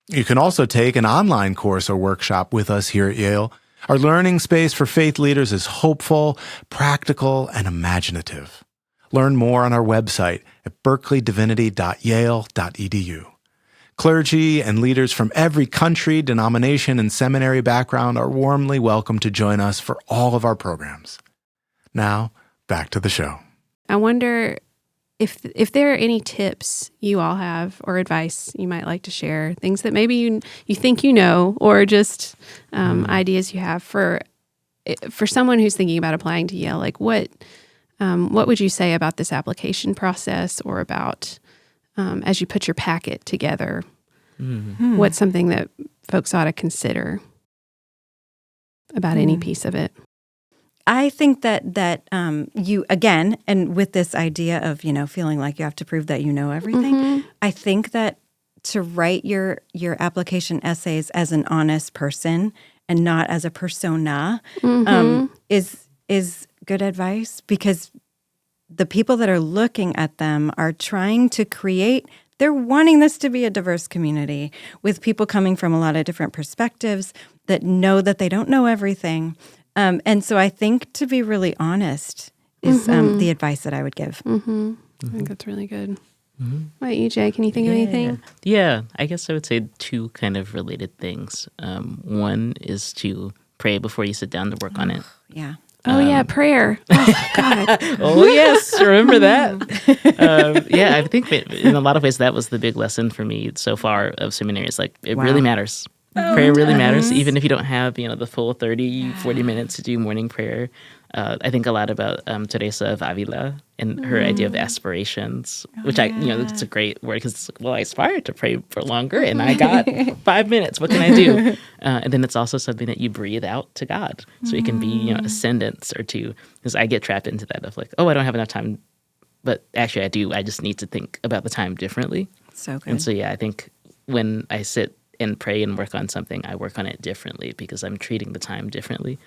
You can also take an online course or workshop with us here at Yale. Our learning space for faith leaders is hopeful, practical, and imaginative. Learn more on our website at berkeleydivinity.yale.edu. Clergy and leaders from every country, denomination, and seminary background are warmly welcome to join us for all of our programs. Now, back to the show. I wonder if there are any tips you all have or advice you might like to share, things that maybe you think you know, or just ideas you have for someone who's thinking about applying to Yale. Like what would you say about this application process, or about as you put your packet together, what's something that folks ought to consider about any piece of it? I think that you, again, and with this idea of, feeling like you have to prove that you know everything, I think that to write your application essays as an honest person and not as a persona is good advice, because the people that are looking at them are trying to create, they're wanting this to be a diverse community with people coming from a lot of different perspectives that know that they don't know everything. And so I think to be really honest is the advice that I would give. I think that's really good. What about you, Jae? Can you think of anything? Yeah, I guess I would say two kind of related things. One is to pray before you sit down to work on it. Yeah. Oh, yeah, prayer. Oh, God. Oh, yes, remember that. I think in a lot of ways that was the big lesson for me so far of seminary. It's like, it really matters. Prayer really matters, even if you don't have, the full 30, 40 minutes to do morning prayer. I think a lot about Teresa of Avila and her idea of aspirations, which it's a great word, because it's like, well, I aspired to pray for longer and I got 5 minutes. What can I do? And then it's also something that you breathe out to God. So it can be, a sentence or two, because I get trapped into that of like, oh, I don't have enough time. But actually I do. I just need to think about the time differently. So good. And so, I think when I sit and pray and work on something, I work on it differently because I'm treating the time differently.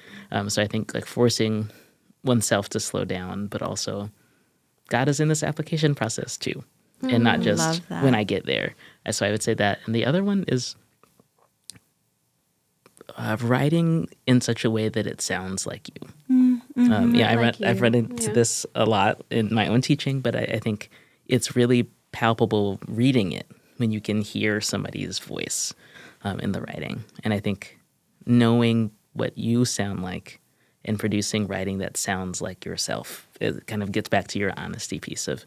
So I think like forcing oneself to slow down, but also God is in this application process too, and not just when I get there. So I would say that. And the other one is writing in such a way that it sounds like you. I've run into this a lot in my own teaching, but I think it's really palpable reading it when you can hear somebody's voice in the writing. And I think knowing what you sound like and producing writing that sounds like yourself, it kind of gets back to your honesty piece of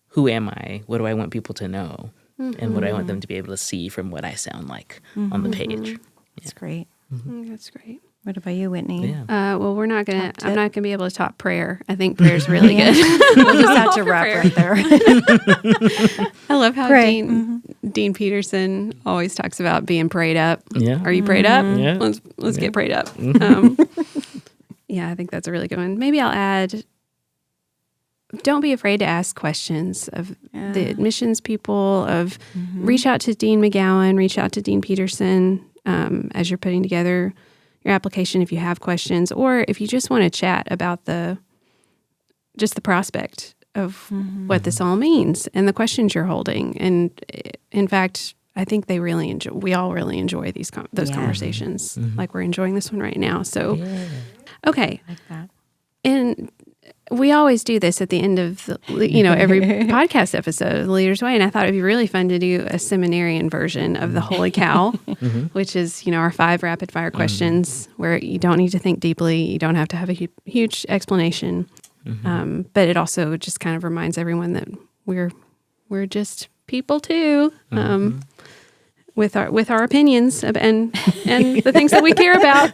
who am I? What do I want people to know? And what do I want them to be able to see from what I sound like on the page? That's great. That's great. What about you, Whitney? Yeah. Well, I'm not going to be able to top prayer. I think prayer is really good. We'll just have to wrap right there. I love how Dean Peterson always talks about being prayed up. Yeah. Are you prayed up? Yeah. Let's get prayed up. Yeah, I think that's a really good one. Maybe I'll add, don't be afraid to ask questions of the admissions people, of reach out to Dean McGowan, reach out to Dean Peterson as you're putting together your application if you have questions, or if you just want to chat about the prospect of what this all means and the questions you're holding. And in fact, I think we all really enjoy those conversations, like we're enjoying this one right now. So, okay. Like that. And we always do this at the end of every podcast episode of the Leader's Way, and I thought it'd be really fun to do a seminarian version of the Holy Cow, which is our 5 rapid fire questions where you don't need to think deeply, you don't have to have a huge explanation, but it also just kind of reminds everyone that we're just people too, with our opinions and the things that we care about.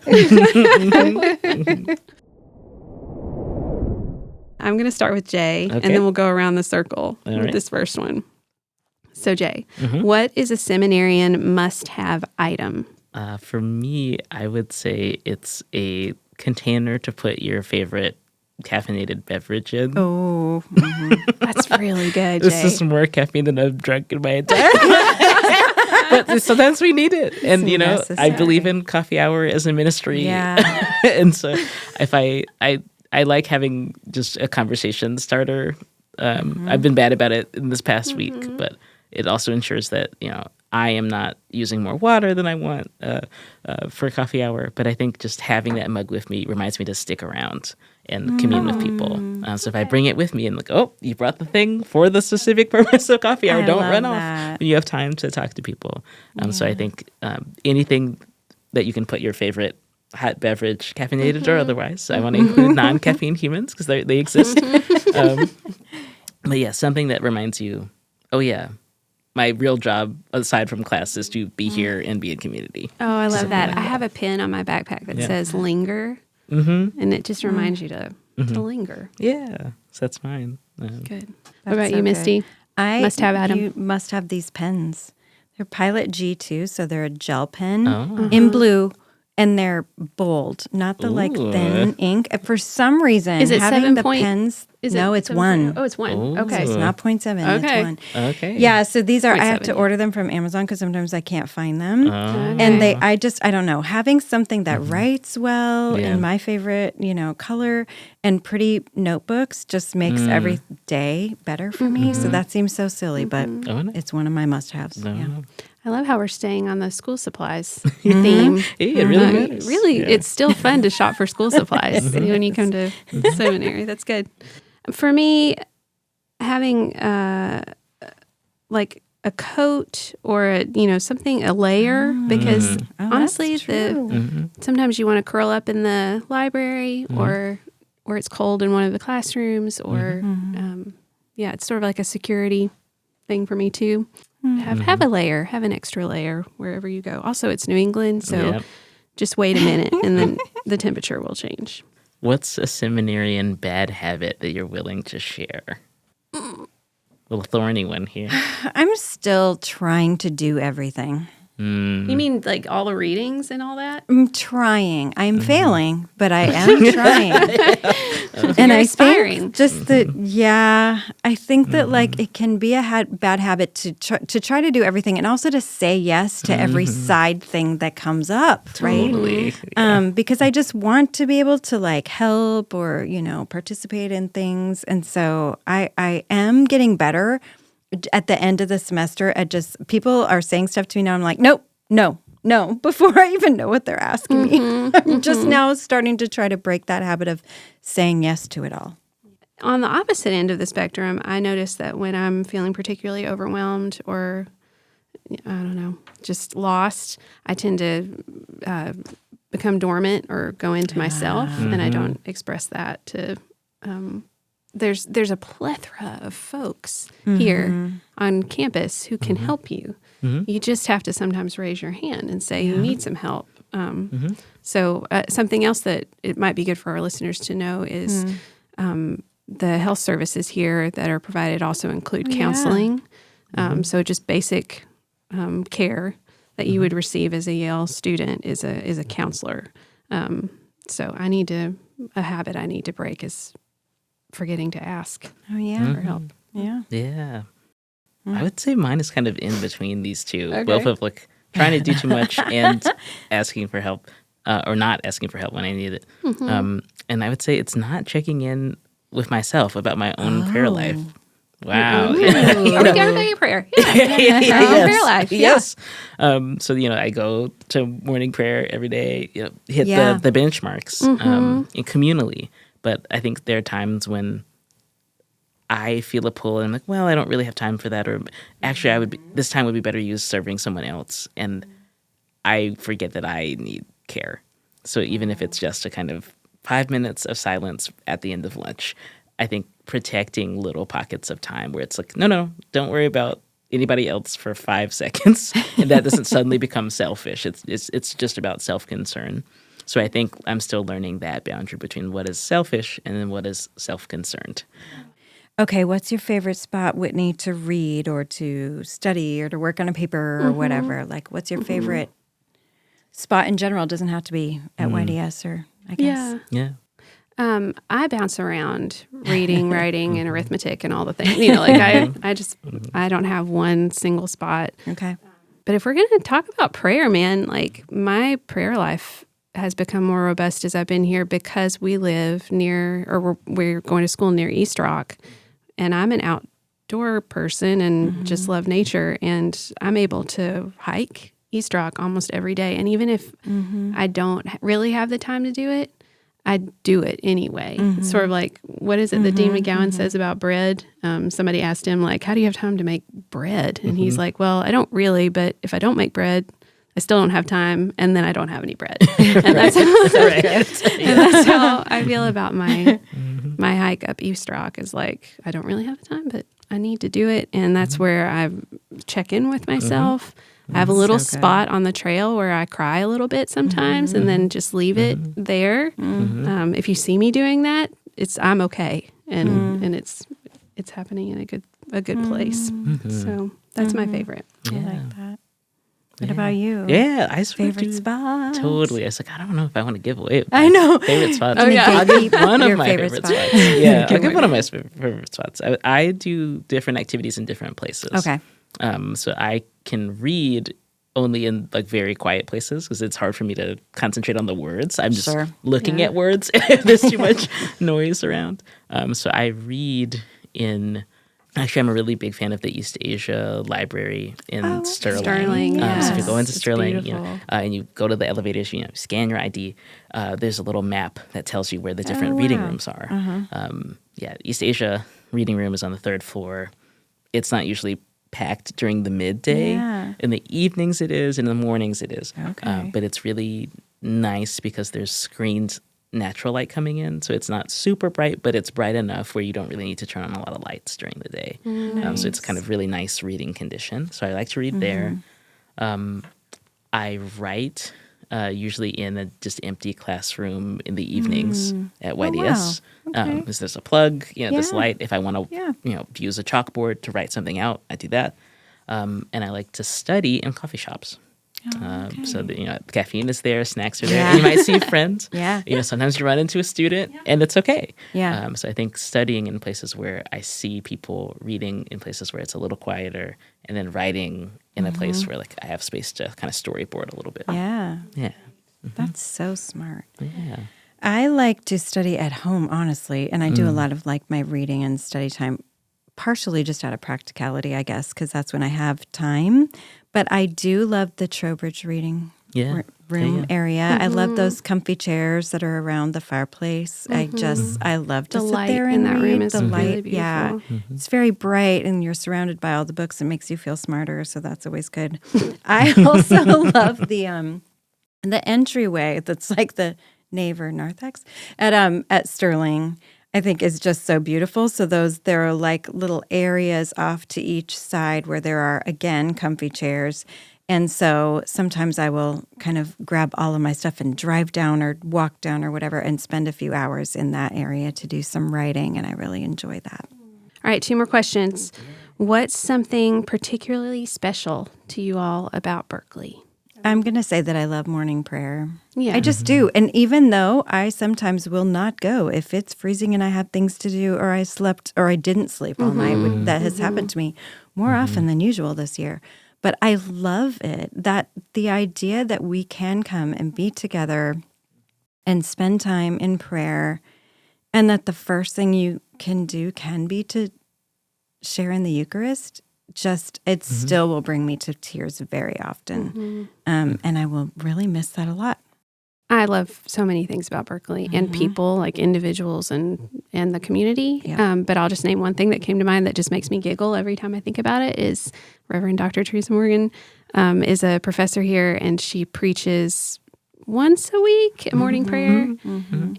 I'm going to start with Jae, and then we'll go around the circle with this first one. So, Jae, what is a seminarian must-have item? For me, I would say it's a container to put your favorite caffeinated beverage in. Oh, that's really good, Jae. This is more caffeine than I've drunk in my entire life. But sometimes we need it. And, I believe in coffee hour as a ministry. Yeah. And so if I like having just a conversation starter. I've been bad about it in this past week, but it also ensures that, I am not using more water than I want for coffee hour. But I think just having that mug with me reminds me to stick around and commune with people. So if I bring it with me and you brought the thing for the specific purpose of coffee hour, don't run off. You have time to talk to people. So I think anything that you can put your favorite hot beverage, caffeinated or otherwise. I want to include non-caffeine humans because they exist. But yeah, something that reminds you, oh yeah, my real job aside from class is to be here and be in community. Oh, I love that. I have a pin on my backpack that says linger, and it just reminds you to linger. Yeah, so that's mine. Good. What about you, Misty? Must have item. You must have these pens. They're Pilot G2, so they're a gel pen in blue. And they're bold, not the thin ink. For some reason, is it having 7 the point? pens. No, it's 1. Oh, it's 1. Oh. Okay, So it's not 0.7. Okay. It's 1. Okay. Yeah. So these are. I have 0.7, to order them from Amazon because sometimes I can't find them. Okay. And I don't know. Having something that writes well in my favorite, color and pretty notebooks just makes every day better for me. So that seems so silly, but it's one of my must-haves. No. Yeah. I love how we're staying on the school supplies theme. Hey, it really matters. Really, it's still fun to shop for school supplies when you come to seminary. That's good. For me, having like a coat or a layer, because honestly, sometimes you want to curl up in the library or it's cold in one of the classrooms, or it's sort of like a security thing for me too. Have a layer, have an extra layer wherever you go. Also, it's New England, so just wait a minute and then the temperature will change. What's a seminarian bad habit that you're willing to share? Little thorny one here. I'm still trying to do everything. You mean like all the readings and all that? I'm trying. I'm failing, but I am trying. And I think just that, I think that like it can be a bad habit to try to do everything and also to say yes to every side thing that comes up, right? Totally. Yeah. Because I just want to be able to like help or, participate in things. And so I am getting better at the end of the semester at just, people are saying stuff to me now. I'm like, nope, no, before I even know what they're asking me. I'm just now starting to try to break that habit of saying yes to it all. On the opposite end of the spectrum, I notice that when I'm feeling particularly overwhelmed or, I don't know, just lost, I tend to become dormant or go into myself, and I don't express that to there's a plethora of folks here on campus who can help you. You just have to sometimes raise your hand and say you need some help. So something else that it might be good for our listeners to know is the health services here that are provided also include counseling. So just basic care that you would receive as a Yale student is a counselor. So a habit I need to break is forgetting to ask for help. Yeah. I would say mine is kind of in between these two, both of like trying to do too much and asking for help or not asking for help when I need it. And I would say it's not checking in with myself about my own prayer life. Wow. Are we going to your prayer? Yeah. Prayer life. Yes. So, I go to morning prayer every day, hit the benchmarks and communally. But I think there are times when I feel a pull and I'm like, well, I don't really have time for that. Or actually, this time would be better used serving someone else. And I forget that I need care. So even if it's just a kind of 5 minutes of silence at the end of lunch, I think protecting little pockets of time where it's like, no, don't worry about anybody else for 5 seconds. And that doesn't suddenly become selfish. It's just about self-concern. So I think I'm still learning that boundary between what is selfish and then what is self-concerned. Okay, what's your favorite spot, Whitney, to read or to study or to work on a paper or whatever? Like, what's your favorite spot in general? It doesn't have to be at YDS or, I guess. Yeah. I bounce around reading, writing, and arithmetic and all the things. You know, like I don't have one single spot. Okay. But if we're going to talk about prayer, man, like my prayer life has become more robust as I've been here because we live near, or we're going to school near East Rock, and I'm an outdoor person and just love nature, and I'm able to hike East Rock almost every day. And even if I don't really have the time to do it, I do it anyway. It's sort of like, what is it that Dean McGowan says about bread? Somebody asked him, like, how do you have time to make bread? And he's like, well, I don't really, but if I don't make bread, I still don't have time, and then I don't have any bread. And that's how I feel about my hike up East Rock is like, I don't really have the time, but I need to do it. And that's where I check in with myself. I have a little spot on the trail where I cry a little bit sometimes and then just leave it there. If you see me doing that, I'm okay. And it's happening in a good place. So that's my favorite. I like that. What about you? Yeah, I favorite spots. Totally. I was like, I don't know if I want to give away I know favorite spots. Oh, yeah. I'll give one of my favorite spots. Yeah, I'll give one of my favorite favorite spots. I do different activities in different places. Okay. So I can read only in like very quiet places because it's hard for me to concentrate on the words. I'm just looking at words if there's too much noise around. So I read in. Actually, I'm a really big fan of the East Asia Library in Sterling. So if you go into Sterling, and you go to the elevators, scan your ID. There's a little map that tells you where the different reading rooms are. East Asia reading room is on the 3rd floor. It's not usually packed during the midday. In the evenings it is, in the mornings it is. But it's really nice because there's screens, natural light coming in, so it's not super bright, but it's bright enough where you don't really need to turn on a lot of lights during the day. Nice. So it's kind of really nice reading condition. So I like to read there. I write usually in a just empty classroom in the evenings at YDS. Because there's a plug, this light. If I want to, use a chalkboard to write something out, I do that. And I like to study in coffee shops. So caffeine is there, snacks are there. You might see friends. Sometimes you run into a student, and it's okay. So I think studying in places where I see people, reading in places where it's a little quieter, and then writing in a place where like I have space to kind of storyboard a little bit. That's so smart. Yeah. I like to study at home, honestly, and I do a lot of like my reading and study time, partially just out of practicality, I guess, because that's when I have time. But I do love the Trowbridge reading room area. I love those comfy chairs that are around the fireplace. I love to sit there and in that read. room is the light, really beautiful. It's very bright, and you're surrounded by all the books. It makes you feel smarter, so that's always good. I also love the entryway that's like the nave or narthex at Sterling. I think is just so beautiful. So there are like little areas off to each side where there are, again, comfy chairs. And so sometimes I will kind of grab all of my stuff and drive down or walk down or whatever and spend a few hours in that area to do some writing. And I really enjoy that. All right, 2 more questions. What's something particularly special to you all about Berkeley? I'm going to say that I love morning prayer. Yeah. I just do. And even though I sometimes will not go, if it's freezing and I have things to do, or I slept or I didn't sleep all night, that has happened to me more often than usual this year. But I love it, that the idea that we can come and be together and spend time in prayer, and that the first thing you can do can be to share in the Eucharist. It still will bring me to tears very often. And I will really miss that a lot. I love so many things about Berkeley and people, like individuals and the community. Yeah. But I'll just name one thing that came to mind that just makes me giggle every time I think about it is Reverend Dr. Teresa Morgan is a professor here, and she preaches once a week, a morning prayer.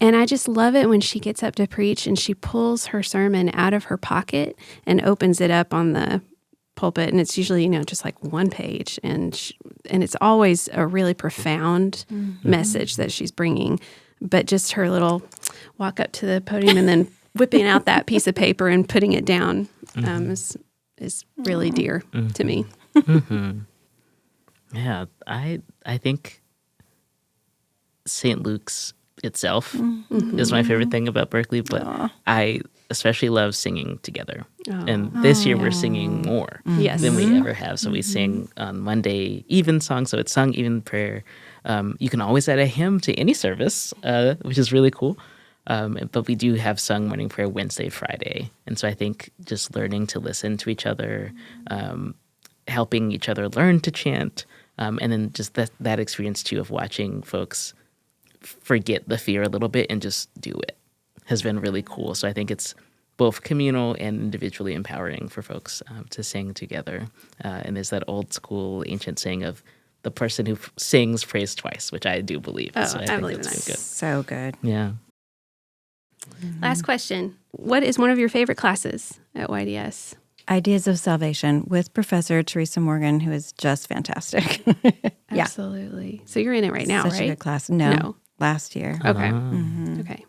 And I just love it when she gets up to preach and she pulls her sermon out of her pocket and opens it up on the pulpit, and it's usually just like one page, and it's always a really profound message that she's bringing. But just her little walk up to the podium and then whipping out that piece of paper and putting it down is really dear to me. Yeah, I think St. Luke's itself is my favorite thing about Berkeley, but I especially love singing together. And this year we're singing more than we ever have. So we sing on Monday even song, so it's sung even prayer. You can always add a hymn to any service, which is really cool. But we do have sung morning prayer Wednesday, Friday. And so I think just learning to listen to each other, helping each other learn to chant, and then just that experience too of watching folks forget the fear a little bit and just do it has been really cool. So I think it's both communal and individually empowering for folks to sing together. And there's that old school ancient saying of the person who sings prays twice, which I do believe. Oh, so I I think believe that's in that. really good. So good. Yeah. Last question. What is one of your favorite classes at YDS? Ideas of Salvation with Professor Teresa Morgan, who is just fantastic. Yeah. Absolutely. So you're in it right now, Such right? a good class. No, No. last year. Okay. Mm-hmm. Okay.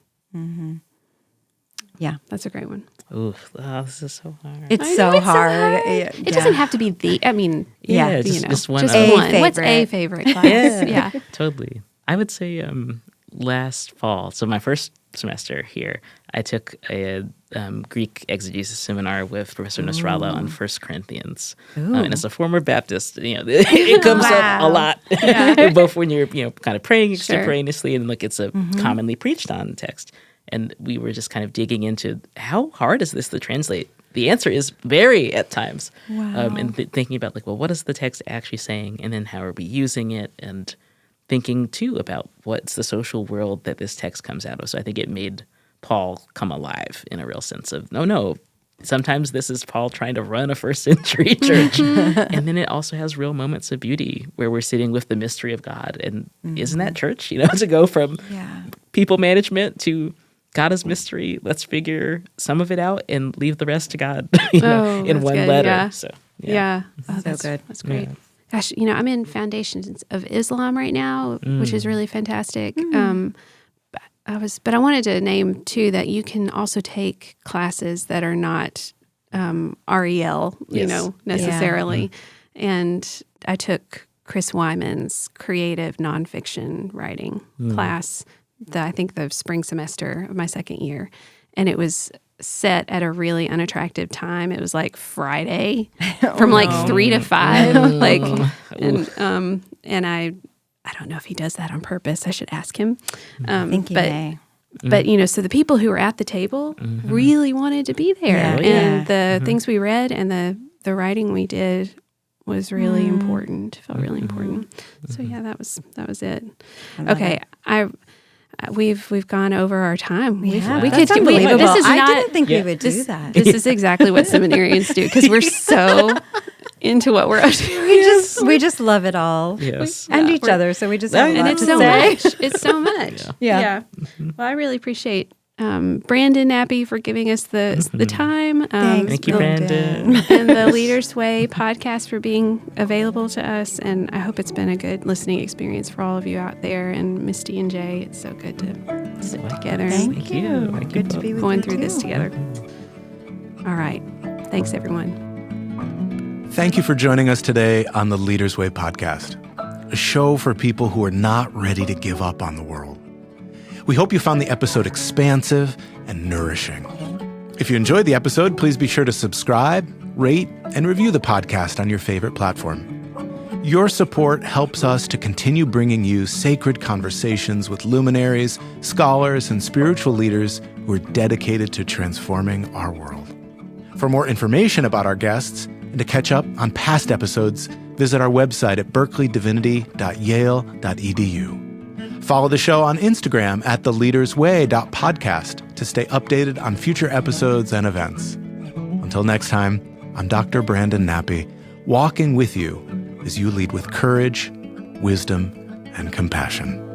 Yeah. That's a great one. Oof, this is so hard. It's I know, so it's so hard. hard. Yeah. It doesn't have to be Yeah, just one. Just A one. What's a favorite. favorite class? Yeah. Totally. I would say last fall, so my first semester here, I took a Greek exegesis seminar with Professor Nasrallah on 1 Corinthians. And as a former Baptist, it comes up a lot, both when you're kind of praying extemporaneously and like it's a commonly preached on text. And we were just kind of digging into how hard is this to translate? The answer is very at times. Wow. And thinking about like, well, what is the text actually saying? And then how are we using it? And thinking too about what's the social world that this text comes out of. So I think it made Paul come alive in a real sense of, no, sometimes this is Paul trying to run a first century church. And then it also has real moments of beauty where we're sitting with the mystery of God. And isn't that church, to go from people management to God is mystery. Let's figure some of it out and leave the rest to God in one good. letter. Yeah. So So good. That's great. Yeah. Gosh, I'm in Foundations of Islam right now, which is really fantastic. But I wanted to name too that you can also take classes that are not REL, necessarily. And I took Chris Wyman's creative nonfiction writing class, I think the spring semester of my second year, and it was set at a really unattractive time. It was like Friday from 3 to 5. And I don't know if he does that on purpose. I should ask him. I think he may. But, so the people who were at the table really wanted to be there. Yeah. And the things we read and the writing we did was really important. Felt really important. So that was it. Okay. We've gone over our time. We That's could. unbelievable. This is I not. didn't think we would do that. This is exactly what seminarians do because we're so into what we're up to. We just love it all. Yes. And each other. So we just have a And lot it's to so say. much. It's so much. Yeah. Well, I really appreciate Brandon Nappy for giving us the time. Thanks, Thank you, Brandon. And the Leaders Way podcast for being available to us. And I hope it's been a good listening experience for all of you out there. And Misty and Jae, it's so good to sit together Thank you. you. Thank Good you to be with going you through too. this together. All right. Thanks, everyone. Thank you for joining us today on the Leaders Way podcast, a show for people who are not ready to give up on the world. We hope you found the episode expansive and nourishing. If you enjoyed the episode, please be sure to subscribe, rate, and review the podcast on your favorite platform. Your support helps us to continue bringing you sacred conversations with luminaries, scholars, and spiritual leaders who are dedicated to transforming our world. For more information about our guests and to catch up on past episodes, visit our website at berkeleydivinity.yale.edu. Follow the show on Instagram at theleadersway.podcast to stay updated on future episodes and events. Until next time, I'm Dr. Brandon Nappy, walking with you as you lead with courage, wisdom, and compassion.